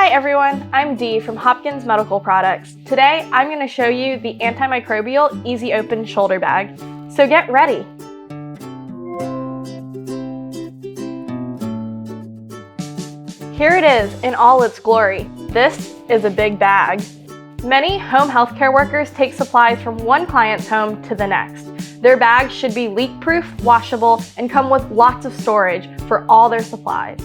Hi everyone, I'm Dee from Hopkins Medical Products. Today I'm going to show you the Antimicrobial EZ-Open Shoulder Bag. So get ready! Here it is in all its glory. This is a big bag. Many home healthcare workers take supplies from one client's home to the next. Their bags should be leak-proof, washable, and come with lots of storage for all their supplies.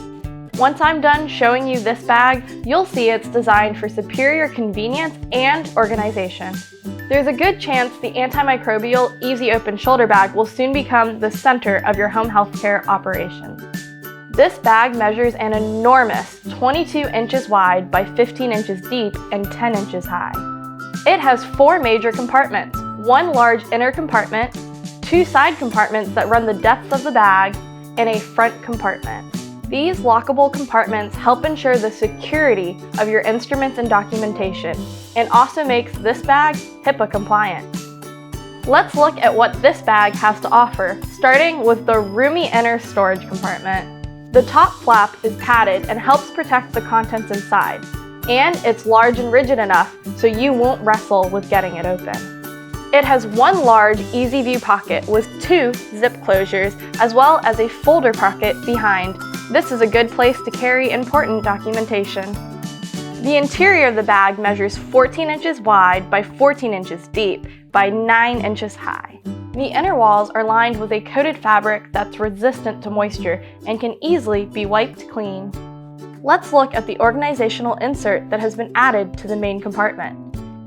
Once I'm done showing you this bag, you'll see it's designed for superior convenience and organization. There's a good chance the Antimicrobial EZ-Open Shoulder Bag will soon become the center of your home healthcare operations. This bag measures an enormous 22 inches wide by 15 inches deep and 10 inches high. It has 4 major compartments, 1 large inner compartment, 2 side compartments that run the depth of the bag, and a front compartment. These lockable compartments help ensure the security of your instruments and documentation, and also makes this bag HIPAA compliant. Let's look at what this bag has to offer, starting with the roomy inner storage compartment. The top flap is padded and helps protect the contents inside, and it's large and rigid enough so you won't wrestle with getting it open. It has 1 large easy view pocket with 2 zip closures, as well as a folder pocket behind. This is a good place to carry important documentation. The interior of the bag measures 14 inches wide by 14 inches deep by 9 inches high. The inner walls are lined with a coated fabric that's resistant to moisture and can easily be wiped clean. Let's look at the organizational insert that has been added to the main compartment.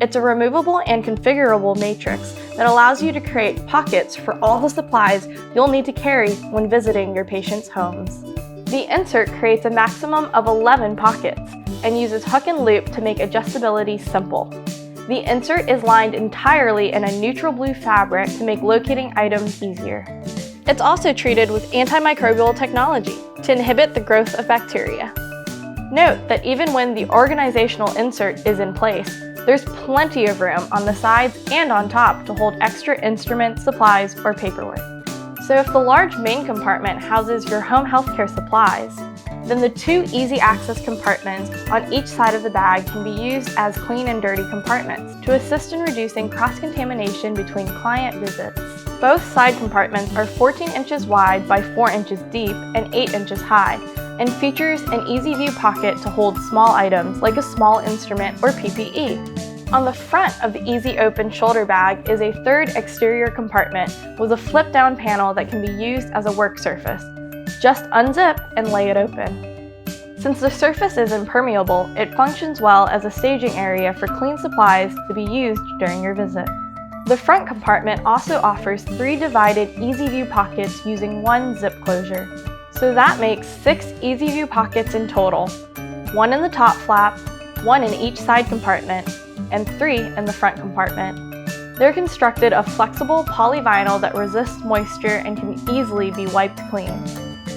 It's a removable and configurable matrix that allows you to create pockets for all the supplies you'll need to carry when visiting your patients' homes. The insert creates a maximum of 11 pockets and uses hook and loop to make adjustability simple. The insert is lined entirely in a neutral blue fabric to make locating items easier. It's also treated with antimicrobial technology to inhibit the growth of bacteria. Note that even when the organizational insert is in place, there's plenty of room on the sides and on top to hold extra instruments, supplies, or paperwork. So if the large main compartment houses your home healthcare supplies, then the 2 easy access compartments on each side of the bag can be used as clean and dirty compartments to assist in reducing cross-contamination between client visits. Both side compartments are 14 inches wide by 4 inches deep and 8 inches high, and features an easy view pocket to hold small items like a small instrument or PPE. On the front of the EZ-Open Shoulder Bag is a 3rd exterior compartment with a flip-down panel that can be used as a work surface. Just unzip and lay it open. Since the surface is impermeable, it functions well as a staging area for clean supplies to be used during your visit. The front compartment also offers 3 divided easy view pockets using 1 zip closure. So that makes 6 easy view pockets in total, 1 in the top flap, 1 in each side compartment, and 3 in the front compartment. They're constructed of flexible polyvinyl that resists moisture and can easily be wiped clean.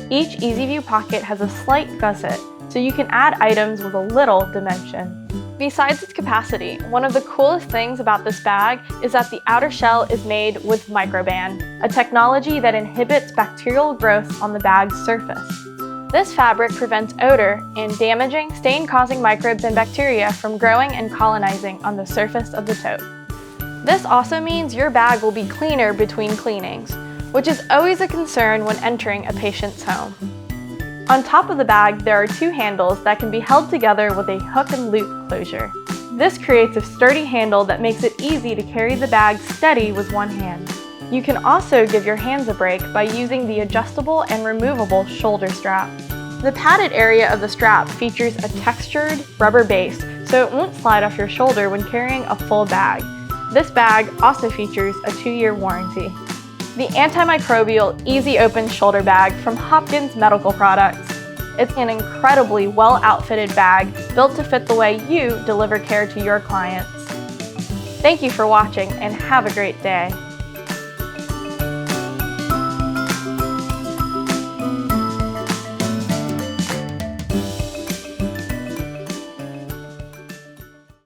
Each easy view pocket has a slight gusset, so you can add items with a little dimension. Besides its capacity, one of the coolest things about this bag is that the outer shell is made with Microban, a technology that inhibits bacterial growth on the bag's surface. This fabric prevents odor and damaging, stain-causing microbes and bacteria from growing and colonizing on the surface of the tote. This also means your bag will be cleaner between cleanings, which is always a concern when entering a patient's home. On top of the bag, there are 2 handles that can be held together with a hook and loop closure. This creates a sturdy handle that makes it easy to carry the bag steady with 1 hand. You can also give your hands a break by using the adjustable and removable shoulder strap. The padded area of the strap features a textured rubber base, so it won't slide off your shoulder when carrying a full bag. This bag also features a 2-year warranty. The Antimicrobial EZ-Open Shoulder Bag from Hopkins Medical Products. It's an incredibly well-outfitted bag built to fit the way you deliver care to your clients. Thank you for watching and have a great day.